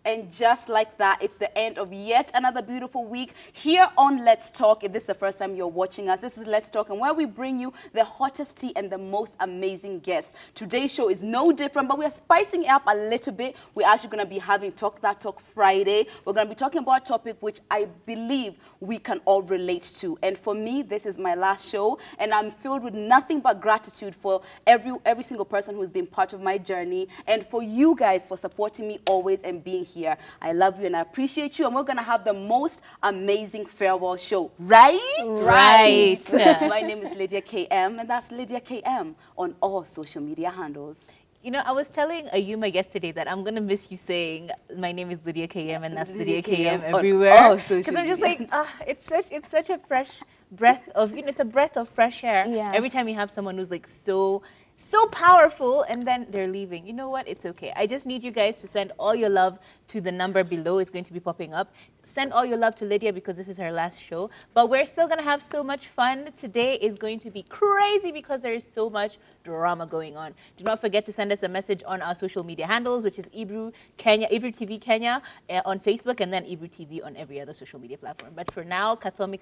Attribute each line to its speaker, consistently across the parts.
Speaker 1: And just like that, it's the end of yet another beautiful week here on Let's Talk. If this is the first time you're watching us, this is Let's Talk, and where we bring you the hottest tea and the most amazing guests. Today's show is no different, but we're spicing it up a little bit. We're actually going to be having Talk That Talk Friday. We're going to be talking about a topic which I believe we can all relate to. And for me, this is my last show, and I'm filled with nothing but gratitude for every single person who's been part of my journey, and for you guys for supporting me always and being here. I love you and I appreciate you, and we're gonna have the most amazing farewell show, right?
Speaker 2: Right.
Speaker 1: My name is Lydia KM, and that's Lydia KM on all social media handles.
Speaker 2: You know, I was telling Ayuma yesterday that I'm gonna miss you saying my name is Lydia KM and that's Lydia KM everywhere. Because I'm just like, it's such a fresh breath of, it's a breath of fresh air.
Speaker 3: Yeah.
Speaker 2: Every time you have someone who's like so powerful and then they're leaving. You know what? It's okay. I just need you guys to send all your love to the number below. It's going to be popping up. Send all your love to Lydia because this is her last show. But we're still going to have so much fun. Today is going to be crazy because there is so much drama going on. Do not forget to send us a message on our social media handles, which is Ebru Kenya, Ebru TV Kenya on Facebook, and then Ebru TV on every other social media platform. But for now, Kathomi.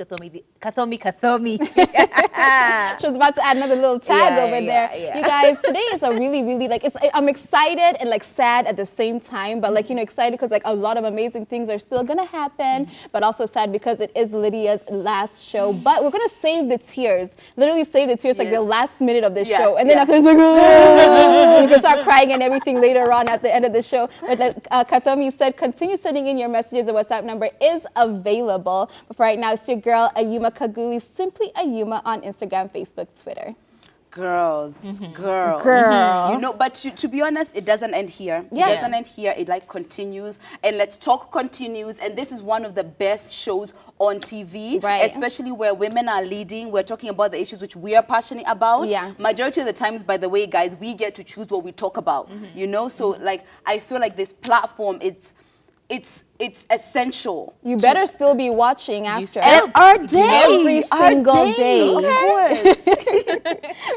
Speaker 3: She was about to add another little tag over there.
Speaker 2: Yeah.
Speaker 3: You guys, today is a really like, I'm excited and like sad at the same time, but like, excited because like a lot of amazing things are still gonna happen, but also sad because it is Lydia's last show. But we're gonna save the tears, literally save the tears, like the last minute of the show, and then after it's like, you can start crying and everything later on at the end of the show. But like Kathomi said, continue sending in your messages. The WhatsApp number is available. But for right now, it's your girl Ayuma Kaguli, simply Ayuma on Instagram, Facebook, Twitter.
Speaker 1: Girls. But to be honest, it doesn't end here. It doesn't end here. It like continues, and Let's Talk continues, and this is one of the best shows on TV, especially where women are leading. We're talking about the issues which we are passionate about. Majority of the times, by the way, guys, we get to choose what we talk about, so like I feel like this platform, it's essential.
Speaker 3: You better still be watching after.
Speaker 1: Every single day.
Speaker 3: Of course.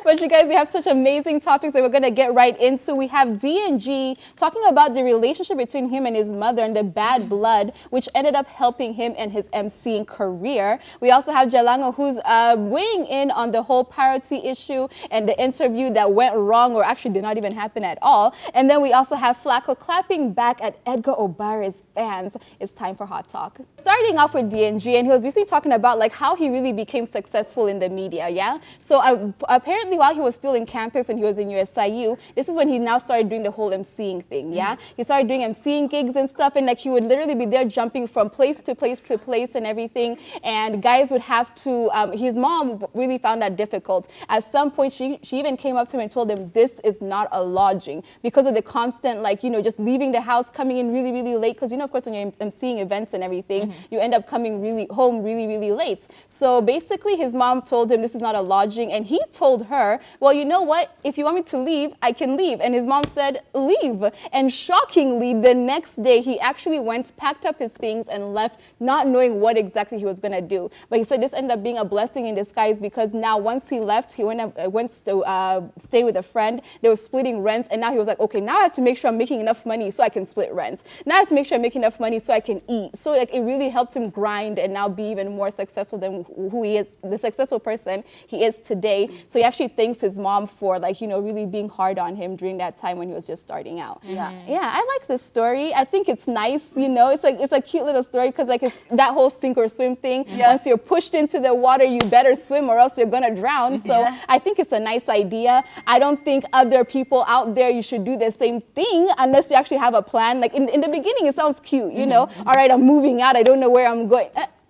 Speaker 3: But you guys, we have such amazing topics that we're going to get right into. We have DNG talking about the relationship between him and his mother and the bad blood, which ended up helping him in his MCing career. We also have Jalango, who's weighing in on the whole Parroty issue and the interview that went wrong or actually did not even happen at all. And then we also have Flacco clapping back at Edgar Obare's fans. It's time for Hot Talk. Starting off with DNG, and he was recently talking about like how he really became successful in the media, So apparently while he was still in campus, when he was in USIU, this is when he now started doing the whole MCing thing, He started doing MCing gigs and stuff, and like he would literally be there jumping from place to place to place and everything, and guys would have to, his mom really found that difficult. At some point, she even came up to him and told him, this is not a lodging, because of the constant, like, just leaving the house, coming in really, really late, because, of course, when you're MCing events and everything, you end up coming home really late. So basically, his mom told him this is not a lodging, and he told her, well, you know what? If you want me to leave, I can leave. And his mom said, leave. And shockingly, the next day, he actually went, packed up his things, and left, not knowing what exactly he was going to do. But he said this ended up being a blessing in disguise, because now once he left, he went to stay with a friend. They were splitting rents, and now he was like, okay, now I have to make sure I'm making enough money so I can split rents. Now I have to make sure I'm making enough money so I can eat. So like it really helped him grind and now be even more successful than who he is, the successful person he is today. So he actually thanks his mom for like, really being hard on him during that time when he was just starting out. Yeah, I like this story. I think it's nice, it's a cute little story, because like it's that whole sink or swim thing. Once you're pushed into the water, you better swim or else you're gonna drown. So I think it's a nice idea. I don't think other people out there, you should do the same thing unless you actually have a plan. Like in the beginning, it sounds cute, all right, I'm moving out, I don't know where I'm going.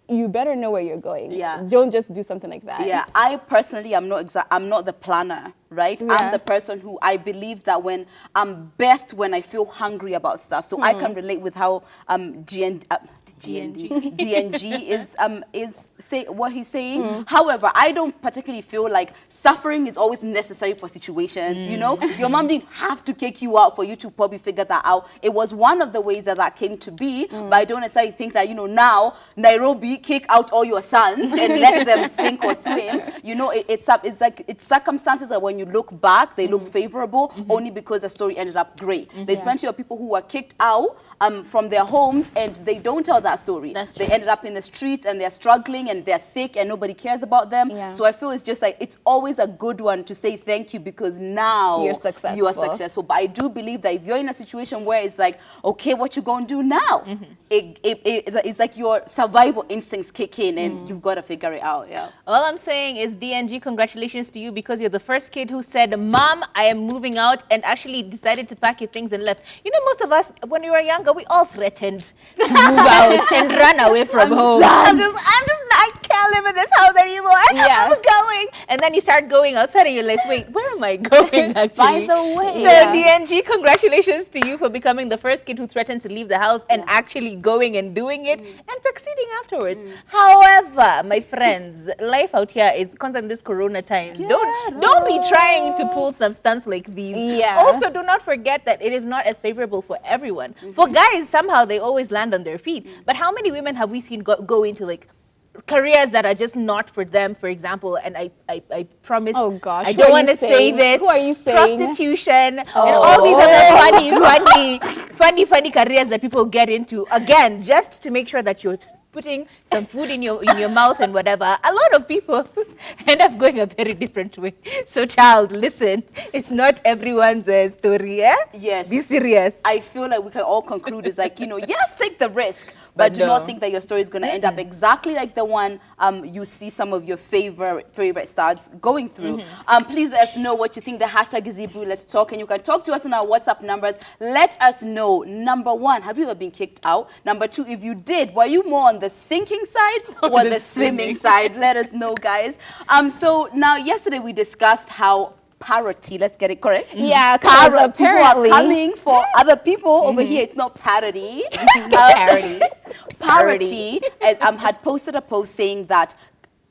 Speaker 3: You better know where you're going. Don't just do something like that.
Speaker 1: I personally am not the planner, right? I'm the person who I believe that when I'm best when I feel hungry about stuff. So I can relate with how DNG is say what he's saying. However, I don't particularly feel like suffering is always necessary for situations. You know, your mom didn't have to kick you out for you to probably figure that out. It was one of the ways that came to be, but I don't necessarily think that, you know, now Nairobi, kick out all your sons and let them sink or swim. You know, it's circumstances that when you look back, they look favorable only because the story ended up great. There's plenty of people who were kicked out from their homes and they don't tell that story. They ended up in the streets and they're struggling and they're sick and nobody cares about them. So I feel it's just like, it's always a good one to say thank you because now you are successful. But I do believe that if you're in a situation where it's like, okay, what you gonna do now? It's like your survival instincts kick in and you've got to figure it out.
Speaker 2: All I'm saying is, DNG, congratulations to you because you're the first kid who said, Mom, I am moving out, and actually decided to pack your things and left. You know, most of us, when we were younger, we all threatened to move out and run away from home. I'm just I can't live in this house anymore. I'm going. And then you start going outside and you're like, wait, where am I going actually?
Speaker 1: By the way.
Speaker 2: So DNG, congratulations to you for becoming the first kid who threatened to leave the house and actually going and doing it and succeeding afterwards. However, my friends, life out here is constant this corona times. Don't be trying to pull some stunts like these. Also, do not forget that it is not as favorable for everyone. For guys, somehow they always land on their feet. But how many women have we seen go into like careers that are just not for them, for example, and I promise,
Speaker 3: oh gosh,
Speaker 2: I don't want to say this.
Speaker 3: Who are you saying?
Speaker 2: Prostitution and all these other funny careers that people get into, again, just to make sure that you're putting some food in your mouth and whatever. A lot of people end up going a very different way. So child, listen, it's not everyone's story, eh?
Speaker 1: Yes.
Speaker 2: Be serious.
Speaker 1: I feel like we can all conclude it's like, you know, yes, take the risk, but do not think that your story is going to end up exactly like the one you see some of your favorite stars going through. Please let us know what you think. The hashtag is Ebru Let's Talk, and you can talk to us on our WhatsApp numbers. Let us know, number one, have you ever been kicked out? Number two, if you did, were you more on the sinking side or the swimming side? Let us know, guys. So now, yesterday we discussed how Parroty, let's get it correct.
Speaker 3: Yeah,
Speaker 1: apparently people are coming for other people. Over here, it's not parody. Parroty had posted a post saying that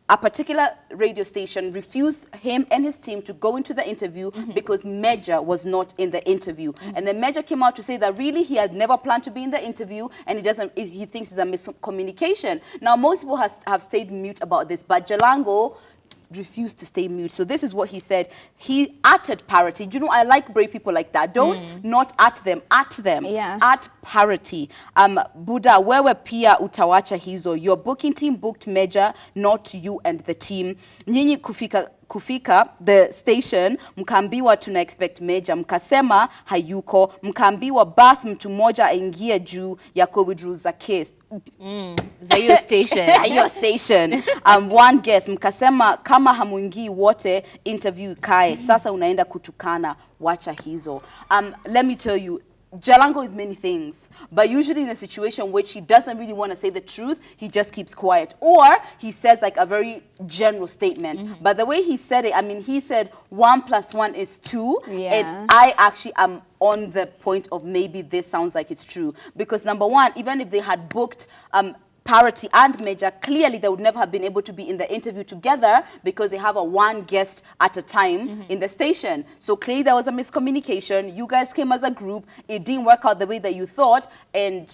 Speaker 1: a particular radio station refused him and his team to go into the interview because Major was not in the interview. And then Major came out to say that really he had never planned to be in the interview and he thinks it's a miscommunication. Now, most people have stayed mute about this, but Jalango refused to stay mute. So this is what he said. He uttered Parroty. You know, I like brave people like that. Don't not at them, at them. At Parroty. Buddha, wewe pia utawacha hizo. Your booking team booked Major, not you and the team. Nyinyi kufika the station, mkaambiwa tuna expect Major, mkasema hayuko, mkaambiwa bas mtu moja aingie juu ya COVID rules za case.
Speaker 2: Zayo station.
Speaker 1: Zayo station. One guest, mkasema kama hamuingii wote interview kae. Sasa unaenda kutukana, wacha hizo. Let me tell you, Jalango is many things, but usually in a situation which he doesn't really want to say the truth, he just keeps quiet. Or he says like a very general statement. But the way he said it, I mean, he said 1 + 1 is 2. And I actually am on the point of maybe this sounds like it's true. Because number one, even if they had booked Parroty and Major, clearly they would never have been able to be in the interview together because they have one guest at a time in the station. So clearly there was a miscommunication. You guys came as a group. It didn't work out the way that you thought, and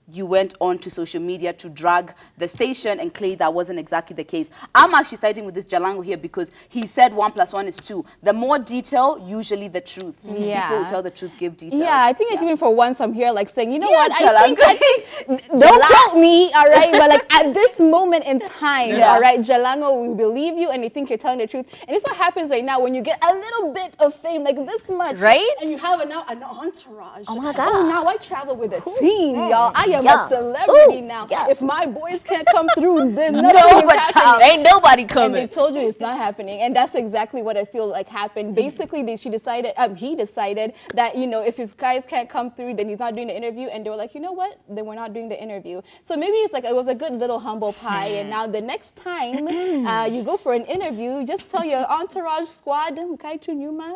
Speaker 1: you went on to social media to drag the station, and clearly that wasn't exactly the case. I'm actually siding with this Jalango here because he said 1 + 1 is 2. The more detail, usually the truth. People who tell the truth give detail.
Speaker 3: I think like even for once I'm here like saying, you know what, I think don't quote me, all right, but like at this moment in time, all right, Jalango, we believe you and you think you're telling the truth. And it's what happens right now when you get a little bit of fame, like this much,
Speaker 2: right?
Speaker 3: And you have now an entourage.
Speaker 2: Oh my God.
Speaker 3: Oh, now I travel with a team, y'all. I am a celebrity now. If my boys can't come through, then nothing is happening.
Speaker 2: Ain't nobody coming.
Speaker 3: And they told you it's not happening, and that's exactly what I feel like happened. Basically, he decided that, you know, if his guys can't come through, then he's not doing the interview, and they were like, you know what, then we're not doing the interview. So maybe it's like it was a good little humble pie, and now the next time you go for an interview, just tell your entourage squad,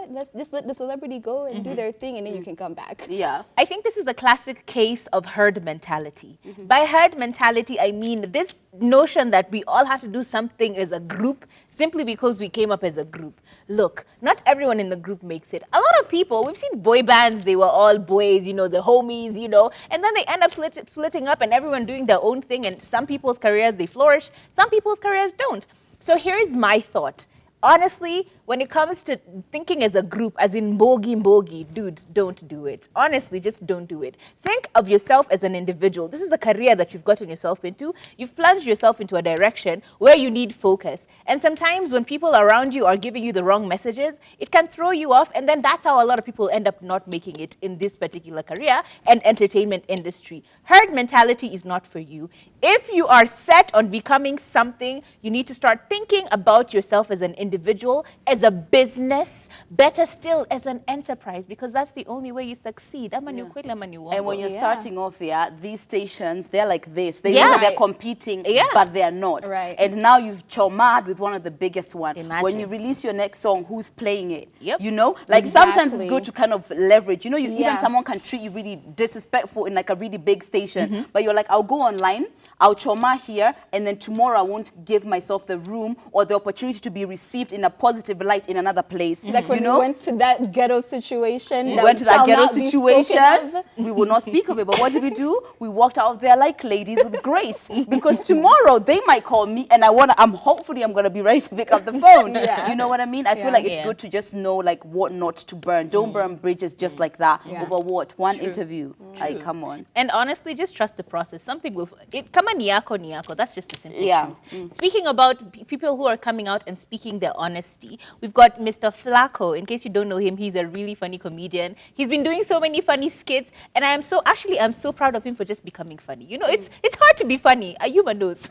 Speaker 3: let's just let the celebrity go and do their thing, and then you can come back.
Speaker 2: I think this is a classic case of herd mentality. mentality. By herd mentality, I mean this notion that we all have to do something as a group simply because we came up as a group. Look, not everyone in the group makes it. A lot of people, we've seen boy bands, they were all boys, you know, the homies, you know, and then they end up splitting up and everyone doing their own thing, and some people's careers, they flourish, some people's careers don't. So here's my thought. Honestly, when it comes to thinking as a group, as in bogi, dude, don't do it. Honestly, just don't do it. Think of yourself as an individual. This is the career that you've gotten yourself into. You've plunged yourself into a direction where you need focus. And sometimes when people around you are giving you the wrong messages, it can throw you off. And then that's how a lot of people end up not making it in this particular career and entertainment industry. Herd mentality is not for you. If you are set on becoming something, you need to start thinking about yourself as an individual, as a business, better still as an enterprise, because that's the only way you succeed. And when
Speaker 1: you're starting off here, these stations, they're like this. They know they're competing, but they're not.
Speaker 3: Right.
Speaker 1: And now you've chomad with one of the biggest ones.
Speaker 2: Imagine.
Speaker 1: When you release your next song, who's playing it?
Speaker 2: Yep.
Speaker 1: You know? Like sometimes it's good to kind of leverage. You know, even someone can treat you really disrespectful in like a really big station, but you're like, I'll go online, I'll choma here, and then tomorrow I won't give myself the room or the opportunity to be received in a positive light in another place.
Speaker 3: Like when we went to that ghetto situation.
Speaker 1: We went to that ghetto situation. We will not speak of it, but what did we do? We walked out of there like ladies with grace, because tomorrow they might call me and hopefully I'm going to be ready to pick up the phone. You know what I mean? I feel like it's good to just know like what not to burn. Don't burn bridges just like that over what? One interview. Like, come on.
Speaker 2: And honestly, just trust the process. Something will, kama niyako, that's just the simple truth. Speaking about people who are coming out and speaking their honesty, we've got Mr. Flacco. In case you don't know him, he's a really funny comedian. He's been doing so many funny skits, and I'm so proud of him for just becoming funny. You know, it's hard to be funny. Ayuma knows.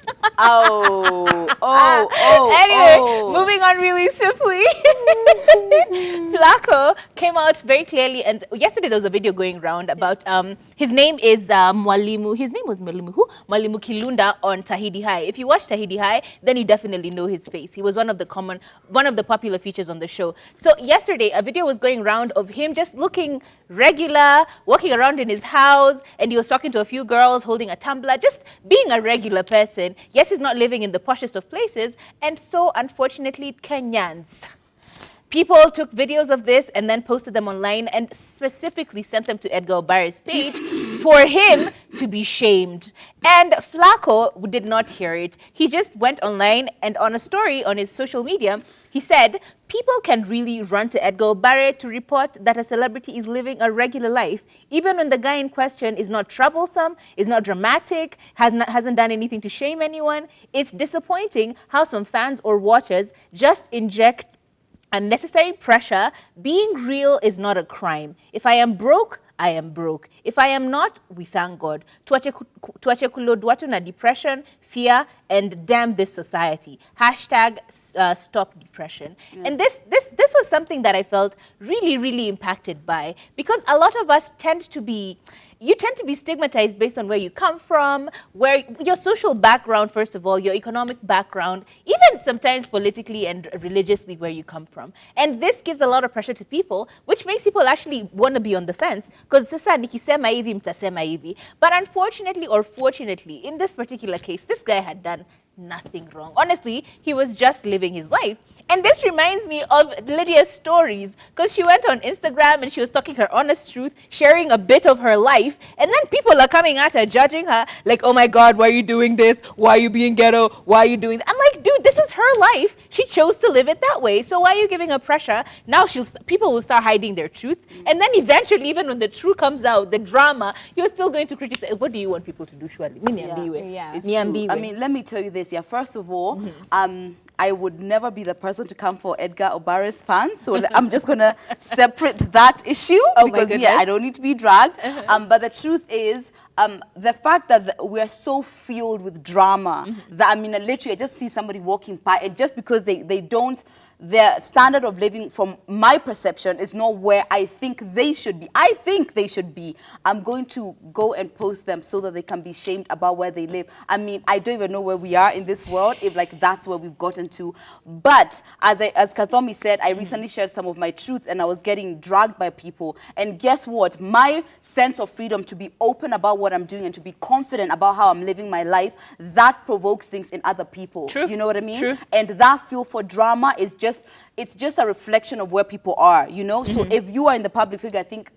Speaker 2: Anyway, moving on really swiftly. Flacco came out very clearly, and yesterday there was a video going around about his name is Mwalimu. His name was Mwalimu who? Mwalimu Kilunda on Tahidi High. If you watch Tahidi High, then you definitely know his face. He was one of the popular features on the show. So yesterday, a video was going around of him just looking regular, walking around in his house, and he was talking to a few girls, holding a tumbler, just being a regular person. Yes, he's not living in the poshest of places, and so unfortunately, Kenyans. People took videos of this and then posted them online and specifically sent them to Edgar Obare's page for him to be shamed. And Flacco did not hear it. He just went online and on a story on his social media, he said, people can really run to Edgar Obare to report that a celebrity is living a regular life, even when the guy in question is not troublesome, is not dramatic, hasn't done anything to shame anyone. It's disappointing how some fans or watchers just inject unnecessary pressure. Being real is not a crime. If I am broke, I am broke. If I am not, we thank God. Tuache kulodwatu na depression, fear, and damn this society. Hashtag stop depression. And this was something that I felt really, really impacted by, because a lot of us tend to be stigmatized based on where you come from, where your social background, first of all, your economic background, even sometimes politically and religiously where you come from. And this gives a lot of pressure to people, which makes people actually want to be on the fence, because sasa nikisema hivi mtasema hivi. But unfortunately or fortunately, in this particular case, this guy had done nothing wrong. Honestly, he was just living his life. And this reminds me of Lydia's stories, because she went on Instagram and she was talking her honest truth, sharing a bit of her life, and then people are coming at her, judging her, like, oh my God, why are you doing this? Why are you being ghetto? Why are you doing that? I'm like, dude, this is her life. She chose to live it that way. So why are you giving her pressure? Now people will start hiding their truths, and then eventually, even when the truth comes out, the drama, you're still going to criticize. What do you want people to do, Shwali?
Speaker 1: It's true. I mean, let me tell you this. Yeah, first of all, I would never be the person to come for Edgar Obare's fans, so I'm just going to separate that issue, because I don't need to be dragged. But the truth is, the fact that we're so filled with drama that, I mean, literally, I just see somebody walking by, and just because they don't their standard of living, from my perception, is not where I think they should be. I think they should be. I'm going to go and post them so that they can be shamed about where they live. I mean, I don't even know where we are in this world, if like that's where we've gotten to. But as Kathomi said, I recently shared some of my truth, and I was getting dragged by people. And guess what? My sense of freedom to be open about what I'm doing and to be confident about how I'm living my life, that provokes things in other people.
Speaker 2: True.
Speaker 1: You know what I mean?
Speaker 2: True.
Speaker 1: And that fuel for drama is it's just a reflection of where people are, you know? So if you are in the public figure, I think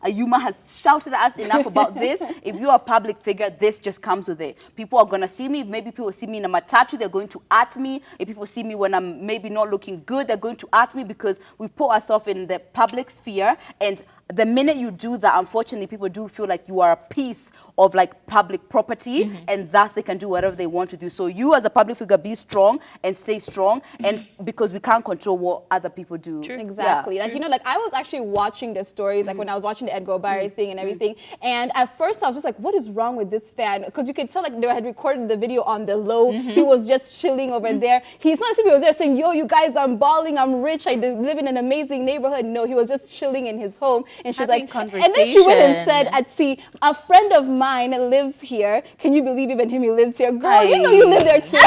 Speaker 1: Ayuma has shouted at us enough about this. If you're a public figure, this just comes with it. People are going to see me. Maybe people see me in a matatu, they're going to at me. If people see me when I'm maybe not looking good, they're going to at me, because we put ourselves in the public sphere. And the minute you do that, unfortunately, people do feel like you are a piece of like public property, and thus they can do whatever they want with you. So you as a public figure, be strong and stay strong, and because we can't control what other people do.
Speaker 3: True. Exactly.
Speaker 1: Yeah.
Speaker 3: Like, you know, like I was actually watching the stories, like when I was watching the Edgar Obari thing and everything. And at first I was just like, what is wrong with this fan? Because you could tell like they had recorded the video on the low. He was just chilling over there. He's not as if he was there saying, yo, you guys, I'm balling, I'm rich, I live in an amazing neighborhood. No, he was just chilling in his home. And she's like, and then she went and said, at see, a friend of mine lives here. Can you believe even him, he lives here? Girl, you know you live there too.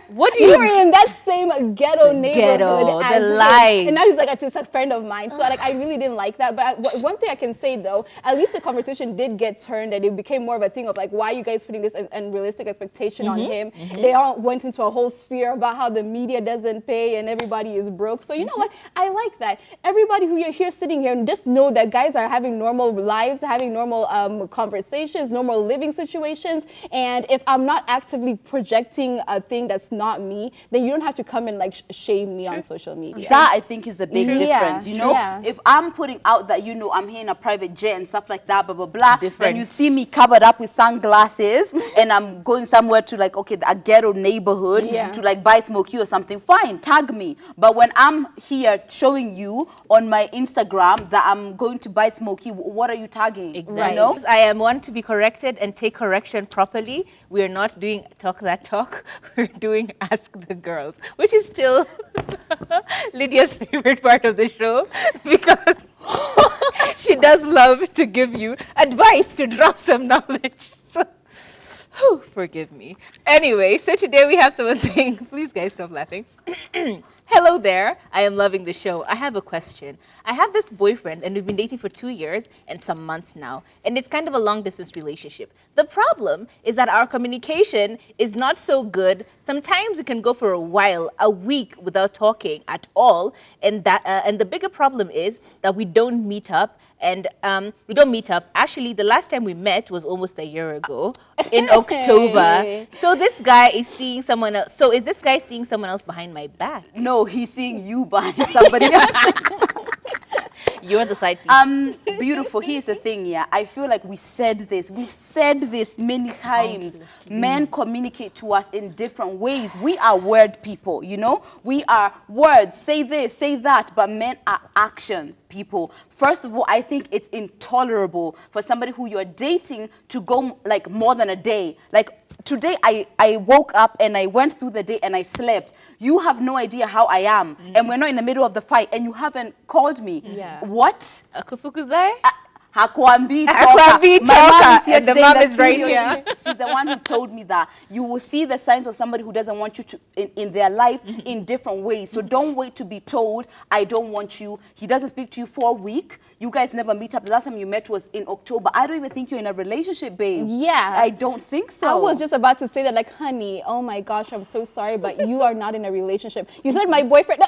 Speaker 2: What do you
Speaker 3: were in that same ghetto neighborhood as
Speaker 2: the
Speaker 3: him.
Speaker 2: lies.
Speaker 3: And now he's like, it's a friend of mine. So like, I really didn't like that. But one thing I can say though, at least the conversation did get turned, and it became more of a thing of like, why are you guys putting this unrealistic expectation on him? They all went into a whole sphere about how the media doesn't pay and everybody is broke. So you know what? I like that. Everybody who you're here sitting here, just know that guys are having normal lives, having normal conversations, normal living situations. And if I'm not actively projecting a thing that's not me, then you don't have to come and like shame me on social media.
Speaker 1: That I think is a big difference, you know?
Speaker 3: Yeah.
Speaker 1: If I'm putting out that, you know, I'm here in a private jet and stuff like that, blah, blah, blah,
Speaker 2: Different.
Speaker 1: then you see me covered up with sunglasses and I'm going somewhere to like, okay, a ghetto neighborhood to like buy smoky or something, fine, tag me. But when I'm here showing you on my Instagram that I'm going to buy smoky, what are you tagging?
Speaker 2: Exactly.
Speaker 1: You know?
Speaker 2: I am one to be corrected and take correction properly. We are not doing talk that talk. We're doing ask the girls, which is still Lydia's favorite part of the show, because she does love to give you advice to drop some knowledge. So, forgive me. Anyway, so today we have someone saying, please guys stop laughing. Hello there, I am loving the show. I have a question. I have this boyfriend and we've been dating for 2 years and some months now, and it's kind of a long distance relationship. The problem is that our communication is not so good. Sometimes we can go for a while, a week, without talking at all, and the bigger problem is that we don't meet up. And Actually, the last time we met was almost a year ago in October. So this guy is seeing someone else. So is this guy seeing someone else behind my back?
Speaker 1: No, he's seeing you behind somebody else.
Speaker 2: You're the side piece.
Speaker 1: Beautiful. Here's the thing, yeah. I feel like we've said this many times. Men communicate to us in different ways. We are word people, you know? We are words, say this, say that, but men are actions people. First of all, I think it's intolerable for somebody who you're dating to go like more than a day. Like, today I woke up and I went through the day and I slept. You have no idea how I am. And we're not in the middle of the fight and you haven't called me.
Speaker 3: Yeah.
Speaker 1: What?
Speaker 2: Akufukuzai?
Speaker 1: Hakwambi
Speaker 2: Hakwambi
Speaker 1: talker.
Speaker 2: and the mom is right here.
Speaker 1: She's the one who told me that. You will see the signs of somebody who doesn't want you to in their life in different ways. So don't wait to be told, I don't want you. He doesn't speak to you for a week. You guys never meet up. The last time you met was in October. I don't even think you're in a relationship, babe.
Speaker 3: Yeah.
Speaker 1: I don't think so.
Speaker 3: I was just about to say that, like, honey, oh my gosh, I'm so sorry, but you are not in a relationship. You said my boyfriend.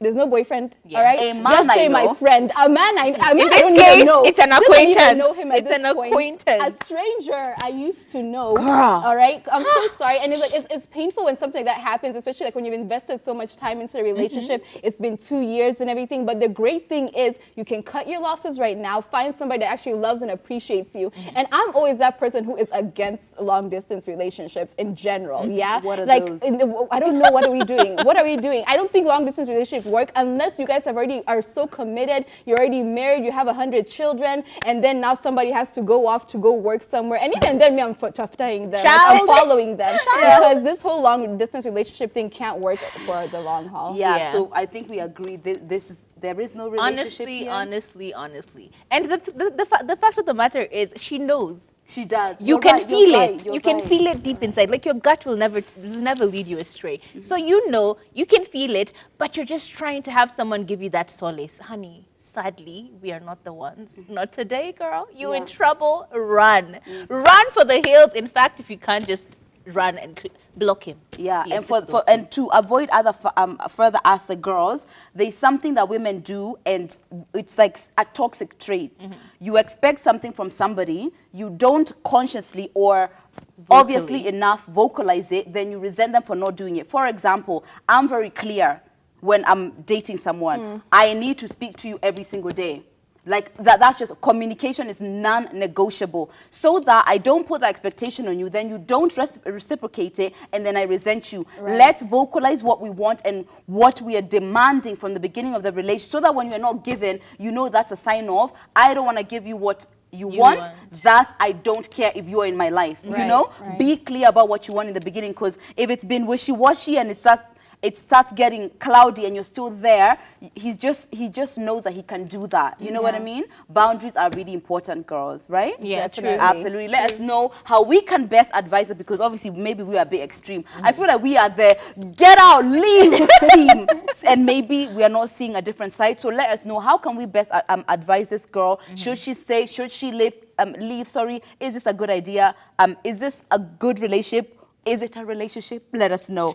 Speaker 3: There's no boyfriend, all right?
Speaker 1: A man
Speaker 3: just say
Speaker 1: I know.
Speaker 3: my friend. A man I
Speaker 2: In this
Speaker 3: don't
Speaker 2: case,
Speaker 3: even know.
Speaker 2: it's an
Speaker 3: Don't even
Speaker 2: acquaintance.
Speaker 3: know him at
Speaker 2: It's
Speaker 3: this
Speaker 2: an
Speaker 3: point.
Speaker 2: acquaintance.
Speaker 3: A stranger I used to know.
Speaker 2: Girl.
Speaker 3: All right? I'm so sorry. And it's like it's painful when something like that happens, especially like when you've invested so much time into a relationship. It's been 2 years and everything. But the great thing is you can cut your losses right now, find somebody that actually loves and appreciates you. And I'm always that person who is against long distance relationships in general. Yeah.
Speaker 1: What are
Speaker 3: like
Speaker 1: those?
Speaker 3: I don't know, what are we doing? What are we doing? I don't think long distance relationship work unless you guys are so committed, you're already married, you have 100 children, and then now somebody has to go off to go work somewhere. And even then, me, I'm following them. Like, I'm following them because this whole long distance relationship thing can't work for the long haul.
Speaker 1: Yeah, so I think we agree there is no relationship here.
Speaker 2: Honestly. And the fact of the matter is, she knows.
Speaker 1: She does.
Speaker 2: You can feel it. You can feel it deep inside. Like your gut will never lead you astray. So you know, you can feel it, but you're just trying to have someone give you that solace. Honey, sadly, we are not the ones. Not today, girl. You in trouble, run. Run for the hills. In fact, if you can't, just run and block him.
Speaker 1: Yeah, and to avoid further ask the girls, there's something that women do, and it's like a toxic trait. You expect something from somebody, you don't consciously or obviously enough vocalize it, then you resent them for not doing it. For example, I'm very clear when I'm dating someone. I need to speak to you every single day. Like that's just communication is non-negotiable, so that I don't put the expectation on you, then you don't reciprocate it, and then I resent you. Let's vocalize what we want and what we are demanding from the beginning of the relationship, so that when you're not given, you know that's a sign of, I don't want to give you what you want. Thus, I don't care if you're in my life. You know, be clear about what you want in the beginning, because if it's been wishy-washy and it starts getting cloudy and you're still there, he just knows that he can do that. You know what I mean? Boundaries are really important, girls, right?
Speaker 2: Yeah, true.
Speaker 1: Absolutely. Let us know how we can best advise it, because obviously maybe we are a bit extreme. I feel like we are the get out, leave team, and maybe we are not seeing a different side. So let us know, how can we best advise this girl? Should she stay? Should she leave? Sorry. Is this a good idea? Is this a good relationship? Is it a relationship? Let us know.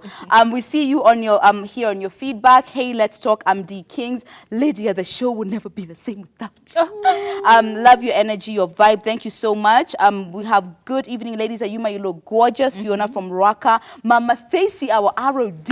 Speaker 1: We see you on your here on your feedback. Hey, let's talk. I'm D Kings. Lydia, the show will never be the same without you. Love your energy, your vibe. Thank you so much. We have good evening, ladies. Ayuma, you look gorgeous. Fiona from Rwaka. Mama Stacy, our ROD.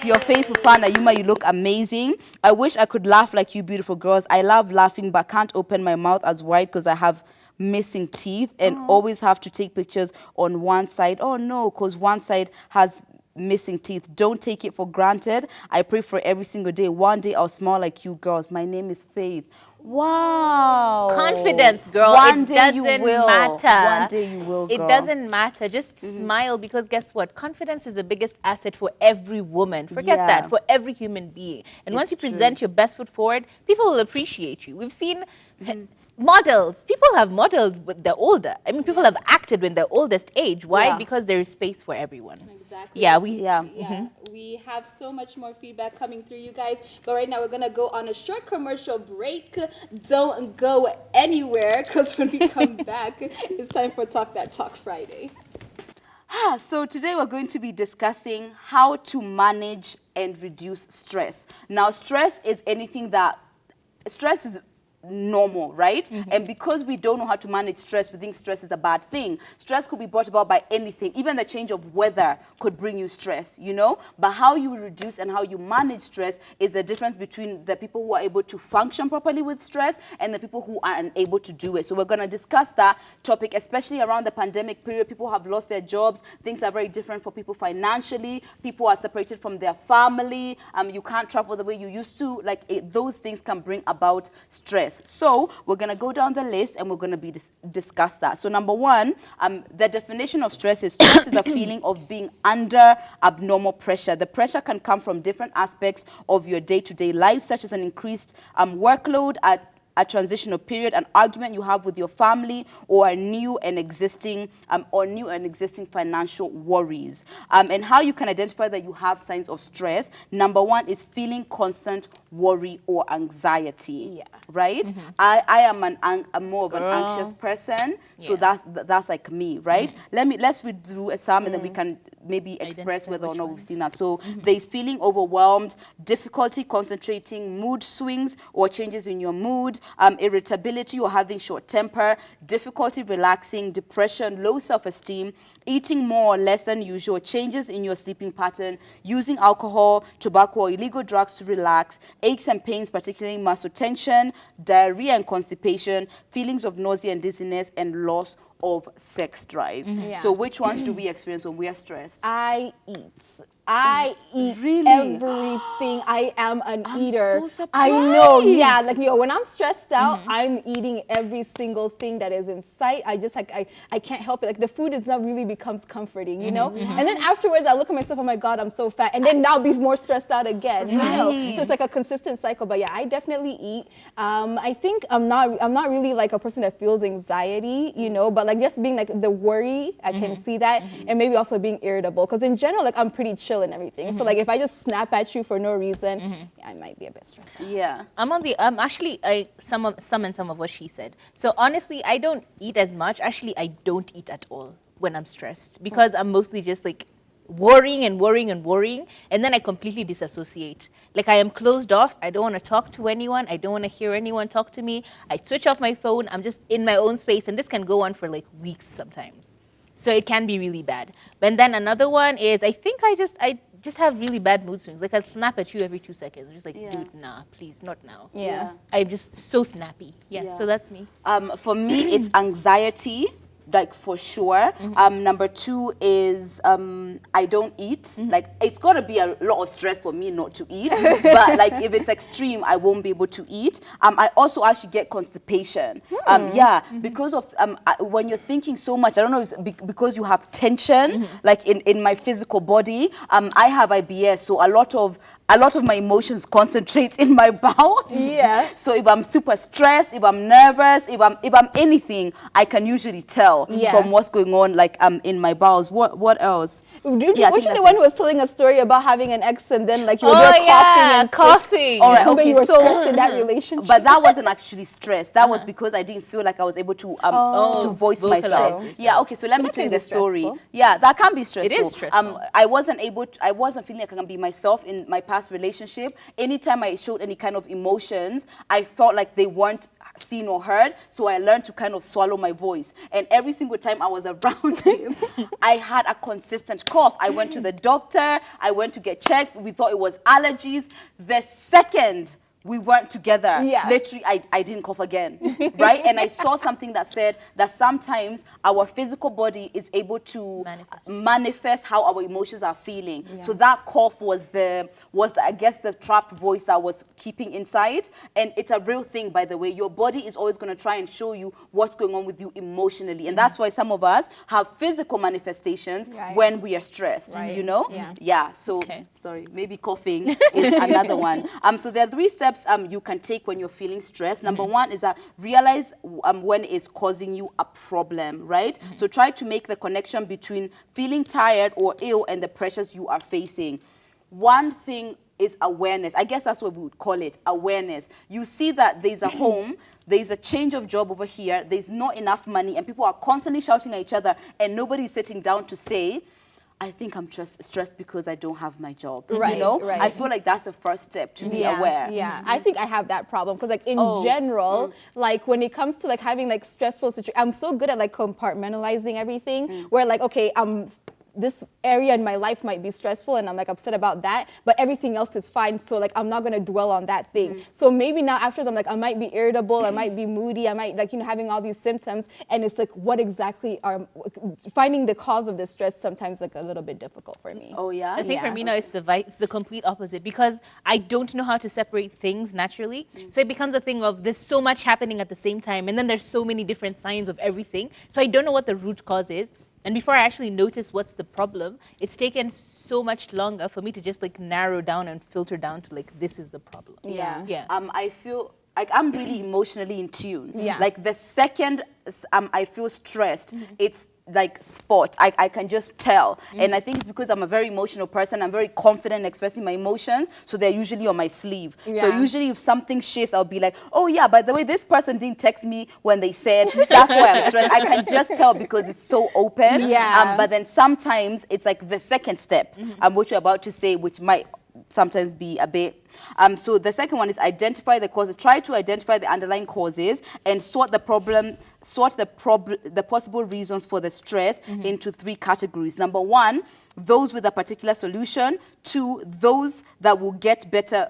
Speaker 1: Your faithful fan, Ayuma, you look amazing. I wish I could laugh like you beautiful girls. I love laughing, but can't open my mouth as wide because I have missing teeth and always have to take pictures on one side. Oh no, because one side has missing teeth. Don't take it for granted. I pray for every single day. One day I'll smile like you girls. My name is Faith. Wow.
Speaker 2: Confidence, girl.
Speaker 1: One
Speaker 2: it
Speaker 1: day
Speaker 2: doesn't
Speaker 1: you will.
Speaker 2: matter.
Speaker 1: One day you will, girl.
Speaker 2: It doesn't matter. Just smile, because guess what? Confidence is the biggest asset for every woman. Forget that. For every human being. And once you present your best foot forward, people will appreciate you. We've seen models. People have modeled when they're older. I mean, people have acted when they're oldest age. Why? Because there is space for everyone.
Speaker 3: Exactly.
Speaker 2: Yeah,
Speaker 3: we have so much more feedback coming through, you guys. But right now we're gonna go on a short commercial break. Don't go anywhere, because when we come back, it's time for Talk That Talk Friday.
Speaker 1: So today we're going to be discussing how to manage and reduce stress. Now, stress is normal, right? And because we don't know how to manage stress, we think stress is a bad thing. Stress could be brought about by anything. Even the change of weather could bring you stress, you know? But how you reduce and how you manage stress is the difference between the people who are able to function properly with stress and the people who are unable to do it. So we're going to discuss that topic, especially around the pandemic period. People have lost their jobs. Things are very different for people financially. People are separated from their family. You can't travel the way you used to. Those things can bring about stress. So we're going to go down the list and we're going to discuss that. So number one, the definition of stress is a feeling of being under abnormal pressure. The pressure can come from different aspects of your day-to-day life, such as an increased workload, a transitional period, an argument you have with your family, or new and existing financial worries. And how you can identify that you have signs of stress. Number one is feeling constant worry or anxiety. Right? I am more of an anxious person, so that's like me, right? Let's read through some and then we can maybe express whether or not we've seen that. So there's feeling overwhelmed, difficulty concentrating, mood swings or changes in your mood, irritability or having short temper, difficulty relaxing, depression, low self-esteem, eating more or less than usual, changes in your sleeping pattern, using alcohol, tobacco or illegal drugs to relax, aches and pains, particularly muscle tension, diarrhea and constipation, feelings of nausea and dizziness, and loss of sex drive. So which ones do we experience when we are stressed?
Speaker 3: I eat. I eat
Speaker 1: Really?
Speaker 3: everything. I am an eater.
Speaker 1: so surprised.
Speaker 3: I know, yeah. Like, when I'm stressed out, I'm eating every single thing that is in sight. I just like, I can't help it. Like, the food itself really becomes comforting, you know? And then afterwards, I look at myself, oh my God, I'm so fat. And then now be more stressed out again, you know? So it's like a consistent cycle. But yeah, I definitely eat. I think I'm not really like a person that feels anxiety, you know, but like just being like the worry, I can see that. And maybe also being irritable. Because in general, like I'm pretty chill and everything. So like if I just snap at you for no reason, yeah, I might be a bit stressed out.
Speaker 1: Yeah.
Speaker 2: I'm on the actually some of what she said. So honestly, I don't eat as much. Actually, I don't eat at all when I'm stressed because I'm mostly just like worrying and worrying and worrying, and then I completely disassociate. Like I am closed off. I don't want to talk to anyone. I don't want to hear anyone talk to me. I switch off my phone. I'm just in my own space, and this can go on for like weeks sometimes. So it can be really bad. But then another one is I think I just have really bad mood swings. Like I'll snap at you every 2 seconds. I'm just like, dude, nah, please, not now.
Speaker 3: Yeah.
Speaker 2: I'm just so snappy. Yeah. So that's me.
Speaker 1: For me, it's anxiety. Like for sure. Number 2 is I don't eat. Like it's gotta be a lot of stress for me not to eat. But like if it's extreme, I won't be able to eat. I also actually get constipation. Yeah, because of when you're thinking so much. I don't know if it's because you have tension, like in my physical body. I have IBS, so a lot of my emotions concentrate in my mouth. Yeah. So if I'm super stressed, if I'm nervous, if I'm anything, I can usually tell from what's going on, like in my bowels. What else?
Speaker 3: Weren't you the one who was telling a story about having an ex and then like you were there
Speaker 2: coughing?
Speaker 3: All right, okay, you were stressed in that relationship.
Speaker 1: But that wasn't actually stress. That was because I didn't feel like I was able to voice myself. Yeah, okay, so let me tell you the story. Stressful. Yeah, that can be stressful.
Speaker 2: It is stressful.
Speaker 1: I wasn't feeling like I can be myself in my past relationship. Anytime I showed any kind of emotions, I felt like they weren't seen or heard, so I learned to kind of swallow my voice. And every single time I was around him, I had a consistent cough. I went to the doctor, I went to get checked, we thought it was allergies. The second we weren't together, literally I didn't cough again, right? And I saw something that said that sometimes our physical body is able to manifest how our emotions are feeling. So that cough was I guess the trapped voice that was keeping inside. And it's a real thing, by the way. Your body is always going to try and show you what's going on with you emotionally. And that's why some of us have physical manifestations when we are stressed, you know? Yeah. So, sorry, maybe coughing is another one. So there are 3 steps you can take when you're feeling stressed. Number 1 is that realize when it's causing you a problem, right? So try to make the connection between feeling tired or ill and the pressures you are facing. One thing is awareness. I guess that's what we would call it, awareness. You see that there's a home, there's a change of job over here, there's not enough money, and people are constantly shouting at each other, and nobody's sitting down to say, I think I'm stressed because I don't have my job.
Speaker 3: Right,
Speaker 1: you know?
Speaker 3: right.
Speaker 1: I feel like that's the first step, to be aware.
Speaker 3: Yeah, I think I have that problem because like in general, like when it comes to like having like stressful situations, I'm so good at like compartmentalizing everything where like, okay, this area in my life might be stressful and I'm like upset about that, but everything else is fine. So like, I'm not going to dwell on that thing. So maybe now afterwards, I'm like, I might be irritable. I might be moody. I might like, having all these symptoms. And it's like, what exactly finding the cause of the stress sometimes like a little bit difficult for me.
Speaker 1: Oh yeah?
Speaker 2: I think for me now it's the complete opposite because I don't know how to separate things naturally. So it becomes a thing of there's so much happening at the same time and then there's so many different signs of everything. So I don't know what the root cause is. And before I actually notice what's the problem, it's taken so much longer for me to just like narrow down and filter down to like, this is the problem.
Speaker 3: Yeah.
Speaker 1: I feel like I'm really emotionally in tune.
Speaker 3: Yeah.
Speaker 1: Like the second I feel stressed, it's like spot. I can just tell. And I think it's because I'm a very emotional person. I'm very confident in expressing my emotions. So they're usually on my sleeve. So usually if something shifts, I'll be like, oh yeah, by the way, this person didn't text me when they said, that's why I'm stressed. I can just tell because it's so open. But then sometimes it's like the second step, which you're about to say, which might sometimes be a bit. So the second one is identify the causes. Try to identify the underlying causes and sort the possible reasons for the stress into 3 categories. Number 1, those with a particular solution. 2, those that will get better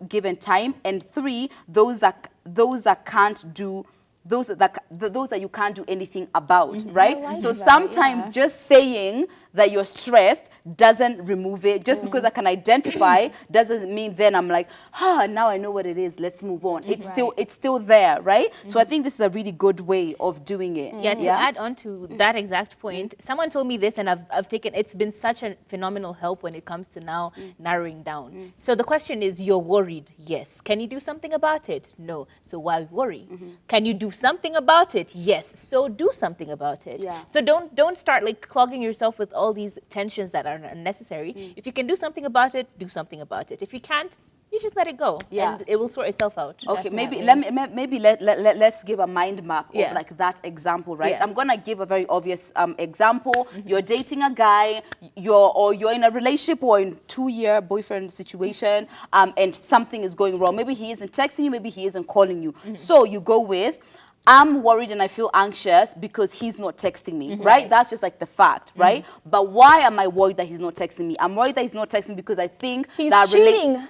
Speaker 1: given time. And 3, those that can't do those that you can't do anything about, right?
Speaker 3: I like
Speaker 1: So
Speaker 3: that,
Speaker 1: sometimes
Speaker 3: yeah.
Speaker 1: just saying that you're stressed doesn't remove it. Just because I can identify doesn't mean then I'm like, now I know what it is. Let's move on. It's still there, right? So I think this is a really good way of doing it.
Speaker 2: Yeah, to add on to that exact point, someone told me this and I've taken, it's been such a phenomenal help when it comes to now narrowing down. So the question is, you're worried, yes. Can you do something about it? No. So why worry? Can you do something about it? Yes. So do something about it.
Speaker 1: Yeah.
Speaker 2: So don't start like clogging yourself with all these tensions that are unnecessary. If you can do something about it, do something about it. If you can't, you just let it go, and it will sort itself out.
Speaker 1: Okay,
Speaker 3: Definitely.
Speaker 1: maybe let's give a mind map of like that example, right?
Speaker 2: Yeah.
Speaker 1: I'm gonna give a very obvious example. You're dating a guy, you're in a relationship or in 2-year boyfriend situation, and something is going wrong. Maybe he isn't texting you, maybe he isn't calling you. So you go with, I'm worried and I feel anxious because he's not texting me, right? That's just like the fact, right? But why am I worried that he's not texting me? I'm worried that he's not texting me because I think
Speaker 3: He's
Speaker 1: that
Speaker 3: cheating.